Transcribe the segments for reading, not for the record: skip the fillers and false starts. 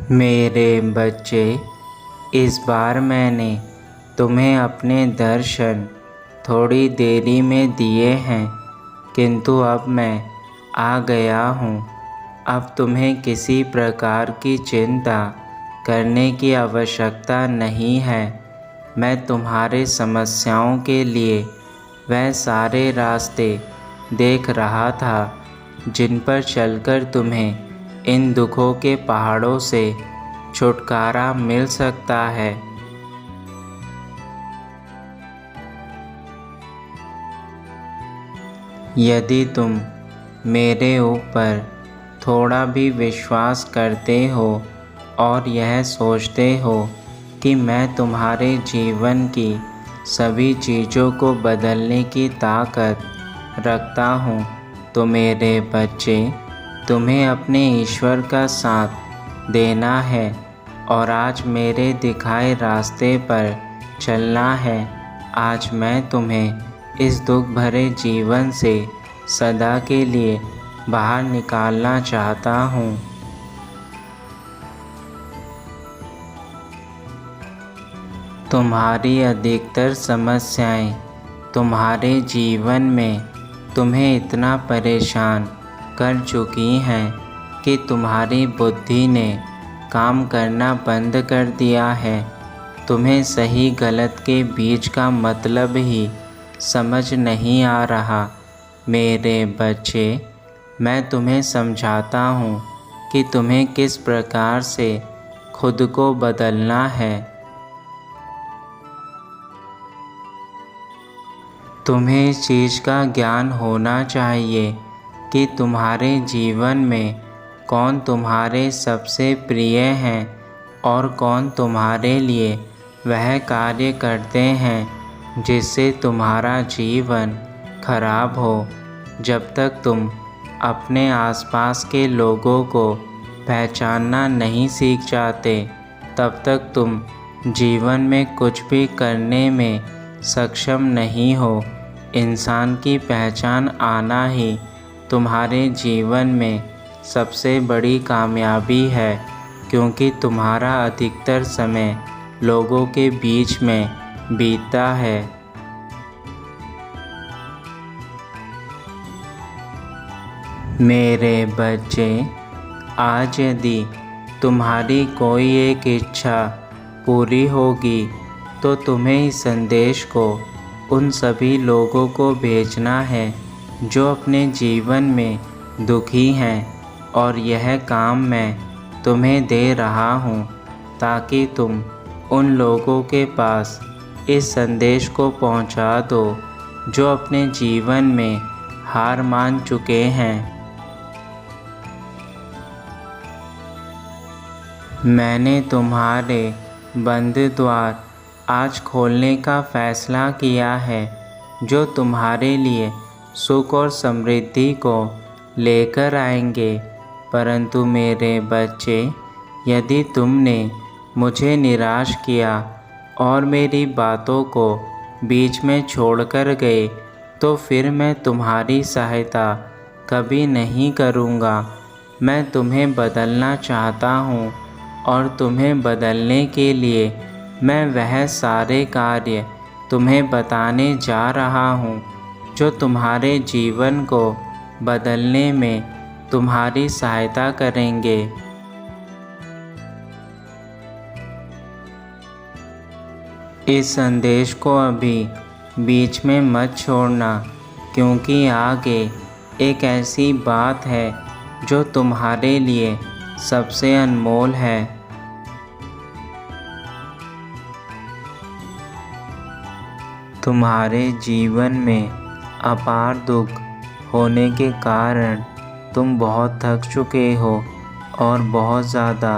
मेरे बच्चे, इस बार मैंने तुम्हें अपने दर्शन थोड़ी देरी में दिए हैं, किंतु अब मैं आ गया हूँ। अब तुम्हें किसी प्रकार की चिंता करने की आवश्यकता नहीं है। मैं तुम्हारे समस्याओं के लिए वह सारे रास्ते देख रहा था जिन पर चलकर तुम्हें इन दुखों के पहाड़ों से छुटकारा मिल सकता है। यदि तुम मेरे ऊपर थोड़ा भी विश्वास करते हो और यह सोचते हो कि मैं तुम्हारे जीवन की सभी चीज़ों को बदलने की ताकत रखता हूँ, तो मेरे बच्चे, तुम्हें अपने ईश्वर का साथ देना है और आज मेरे दिखाए रास्ते पर चलना है। आज मैं तुम्हें इस दुख भरे जीवन से सदा के लिए बाहर निकालना चाहता हूँ। तुम्हारी अधिकतर समस्याएं तुम्हारे जीवन में तुम्हें इतना परेशान कर चुकी हैं कि तुम्हारी बुद्धि ने काम करना बंद कर दिया है। तुम्हें सही गलत के बीच का मतलब ही समझ नहीं आ रहा। मेरे बच्चे, मैं तुम्हें समझाता हूँ कि तुम्हें किस प्रकार से खुद को बदलना है। तुम्हें इस चीज़ का ज्ञान होना चाहिए कि तुम्हारे जीवन में कौन तुम्हारे सबसे प्रिय हैं और कौन तुम्हारे लिए वह कार्य करते हैं जिससे तुम्हारा जीवन खराब हो। जब तक तुम अपने आसपास के लोगों को पहचानना नहीं सीख जाते, तब तक तुम जीवन में कुछ भी करने में सक्षम नहीं हो। इंसान की पहचान आना ही तुम्हारे जीवन में सबसे बड़ी कामयाबी है, क्योंकि तुम्हारा अधिकतर समय लोगों के बीच में बीतता है। मेरे बच्चे, आज यदि तुम्हारी कोई एक इच्छा पूरी होगी तो तुम्हें इस संदेश को उन सभी लोगों को भेजना है जो अपने जीवन में दुखी हैं, और यह काम मैं तुम्हें दे रहा हूँ ताकि तुम उन लोगों के पास इस संदेश को पहुँचा दो जो अपने जीवन में हार मान चुके हैं। मैंने तुम्हारे बंद द्वार आज खोलने का फैसला किया है, जो तुम्हारे लिए सुख और समृद्धि को लेकर आएंगे। परंतु मेरे बच्चे, यदि तुमने मुझे निराश किया और मेरी बातों को बीच में छोड़कर गए, तो फिर मैं तुम्हारी सहायता कभी नहीं करूँगा। मैं तुम्हें बदलना चाहता हूँ और तुम्हें बदलने के लिए मैं वह सारे कार्य तुम्हें बताने जा रहा हूँ जो तुम्हारे जीवन को बदलने में तुम्हारी सहायता करेंगे। इस संदेश को अभी बीच में मत छोड़ना, क्योंकि आगे एक ऐसी बात है जो तुम्हारे लिए सबसे अनमोल है। तुम्हारे जीवन में अपार दुख होने के कारण तुम बहुत थक चुके हो और बहुत ज़्यादा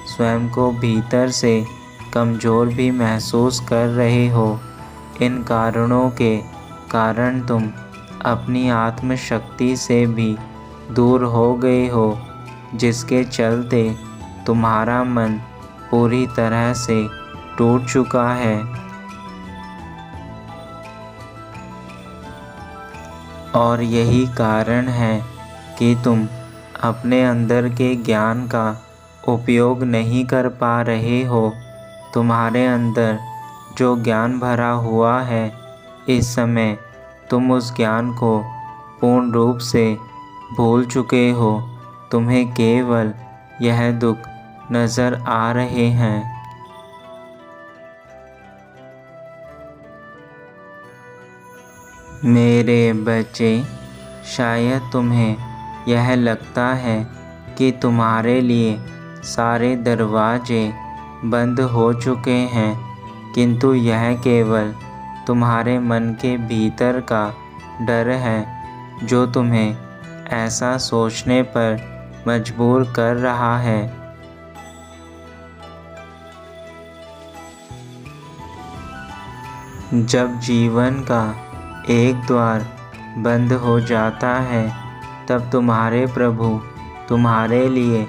स्वयं को भीतर से कमज़ोर भी महसूस कर रहे हो। इन कारणों के कारण तुम अपनी आत्मशक्ति से भी दूर हो गए हो, जिसके चलते तुम्हारा मन पूरी तरह से टूट चुका है। और यही कारण है कि तुम अपने अंदर के ज्ञान का उपयोग नहीं कर पा रहे हो। तुम्हारे अंदर जो ज्ञान भरा हुआ है, इस समय तुम उस ज्ञान को पूर्ण रूप से भूल चुके हो। तुम्हें केवल यह दुख नज़र आ रहे हैं। मेरे बच्चे, शायद तुम्हें यह लगता है कि तुम्हारे लिए सारे दरवाजे बंद हो चुके हैं, किंतु यह केवल तुम्हारे मन के भीतर का डर है जो तुम्हें ऐसा सोचने पर मजबूर कर रहा है। जब जीवन का एक द्वार बंद हो जाता है, तब तुम्हारे प्रभु तुम्हारे लिए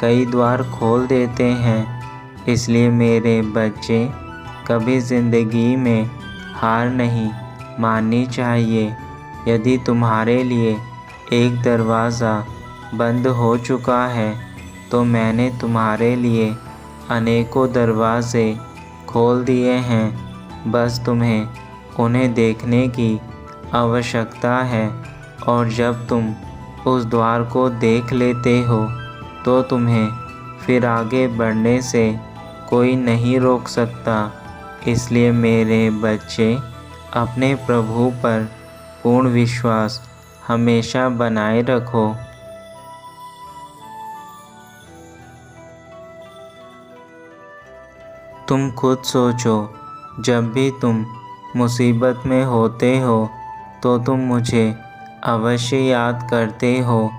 कई द्वार खोल देते हैं। इसलिए मेरे बच्चे, कभी ज़िंदगी में हार नहीं माननी चाहिए। यदि तुम्हारे लिए एक दरवाज़ा बंद हो चुका है, तो मैंने तुम्हारे लिए अनेकों दरवाज़े खोल दिए हैं। बस तुम्हें उन्हें देखने की आवश्यकता है, और जब तुम उस द्वार को देख लेते हो, तो तुम्हें फिर आगे बढ़ने से कोई नहीं रोक सकता। इसलिए मेरे बच्चे, अपने प्रभु पर पूर्ण विश्वास हमेशा बनाए रखो। तुम खुद सोचो, जब भी तुम मुसीबत में होते हो तो तुम मुझे अवश्य याद करते हो,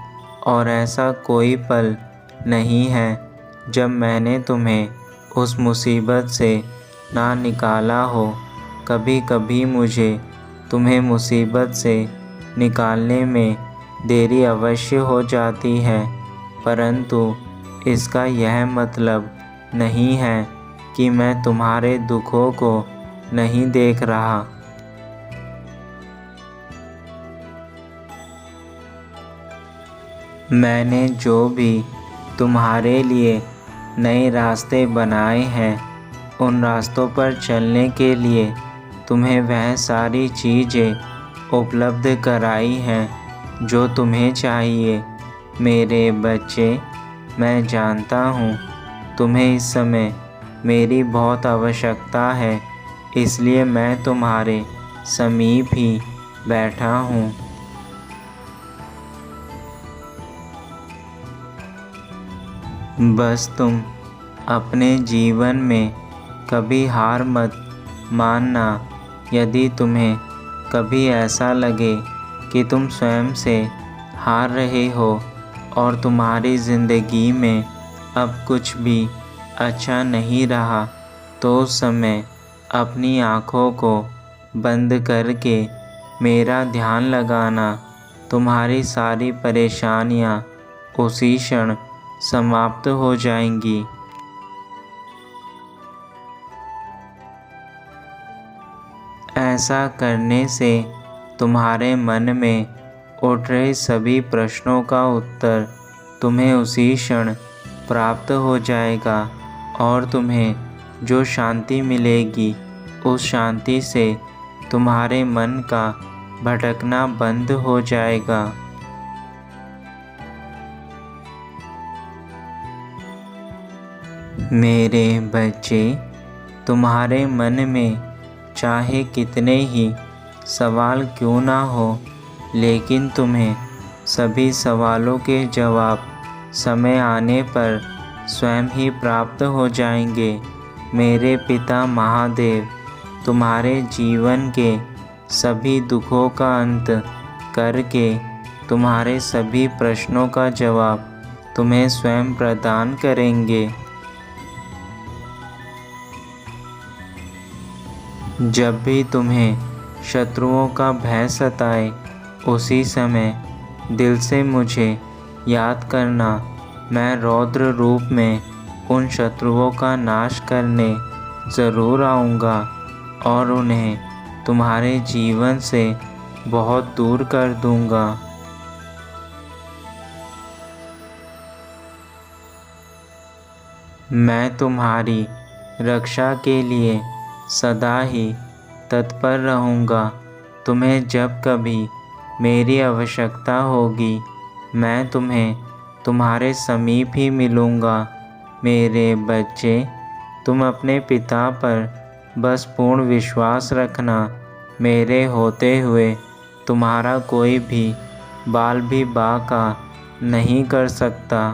और ऐसा कोई पल नहीं है जब मैंने तुम्हें उस मुसीबत से ना निकाला हो। कभी कभी मुझे तुम्हें मुसीबत से निकालने में देरी अवश्य हो जाती है, परंतु इसका यह मतलब नहीं है कि मैं तुम्हारे दुखों को नहीं देख रहा। मैंने जो भी तुम्हारे लिए नए रास्ते बनाए हैं, उन रास्तों पर चलने के लिए तुम्हें वह सारी चीज़ें उपलब्ध कराई हैं जो तुम्हें चाहिए। मेरे बच्चे, मैं जानता हूँ तुम्हें इस समय मेरी बहुत आवश्यकता है, इसलिए मैं तुम्हारे समीप ही बैठा हूँ। बस तुम अपने जीवन में कभी हार मत मानना। यदि तुम्हें कभी ऐसा लगे कि तुम स्वयं से हार रहे हो और तुम्हारी ज़िंदगी में अब कुछ भी अच्छा नहीं रहा, तो उस समय अपनी आँखों को बंद करके मेरा ध्यान लगाना। तुम्हारी सारी परेशानियाँ उसी क्षण समाप्त हो जाएंगी। ऐसा करने से तुम्हारे मन में उठ रहे सभी प्रश्नों का उत्तर तुम्हें उसी क्षण प्राप्त हो जाएगा, और तुम्हें जो शांति मिलेगी, उस शांति से तुम्हारे मन का भटकना बंद हो जाएगा। मेरे बच्चे, तुम्हारे मन में चाहे कितने ही सवाल क्यों ना हो, लेकिन तुम्हें सभी सवालों के जवाब समय आने पर स्वयं ही प्राप्त हो जाएंगे। मेरे पिता महादेव तुम्हारे जीवन के सभी दुखों का अंत करके तुम्हारे सभी प्रश्नों का जवाब तुम्हें स्वयं प्रदान करेंगे। जब भी तुम्हें शत्रुओं का भय सताए, उसी समय दिल से मुझे याद करना। मैं रौद्र रूप में उन शत्रुओं का नाश करने ज़रूर आऊँगा, और उन्हें तुम्हारे जीवन से बहुत दूर कर दूँगा। मैं तुम्हारी रक्षा के लिए सदा ही तत्पर रहूँगा। तुम्हें जब कभी मेरी आवश्यकता होगी, मैं तुम्हें तुम्हारे समीप ही मिलूँगा। मेरे बच्चे, तुम अपने पिता पर बस पूर्ण विश्वास रखना। मेरे होते हुए तुम्हारा कोई भी बाल भी बांका नहीं कर सकता।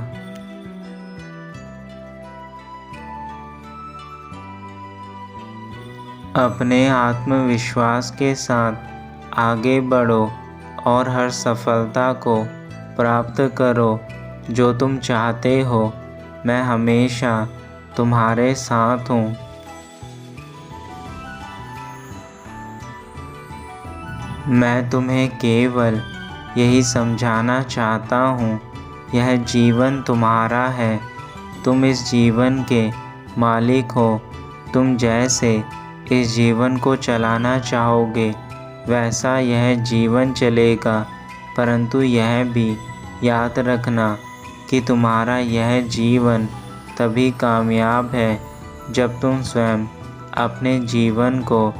अपने आत्मविश्वास के साथ आगे बढ़ो और हर सफलता को प्राप्त करो जो तुम चाहते हो। मैं हमेशा तुम्हारे साथ हूँ। मैं तुम्हें केवल यही समझाना चाहता हूँ, यह जीवन तुम्हारा है। तुम इस जीवन के मालिक हो। तुम जैसे इस जीवन को चलाना चाहोगे, वैसा यह जीवन चलेगा। परंतु यह भी याद रखना कि तुम्हारा यह जीवन तभी कामयाब है जब तुम स्वयं अपने जीवन को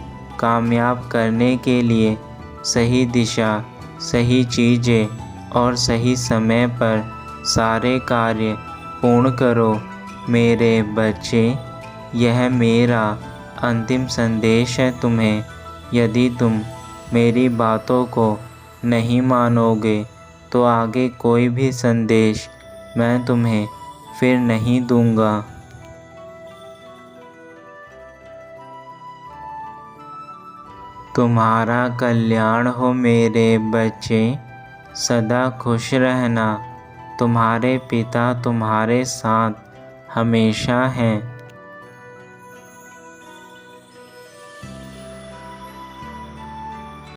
कामयाब करने के लिए सही दिशा, सही चीज़ें और सही समय पर सारे कार्य पूर्ण करो। मेरे बच्चे, यह मेरा अंतिम संदेश है तुम्हें। यदि तुम मेरी बातों को नहीं मानोगे तो आगे कोई भी संदेश मैं तुम्हें फिर नहीं दूंगा। तुम्हारा कल्याण हो मेरे बच्चे। सदा खुश रहना। तुम्हारे पिता तुम्हारे साथ हमेशा हैं।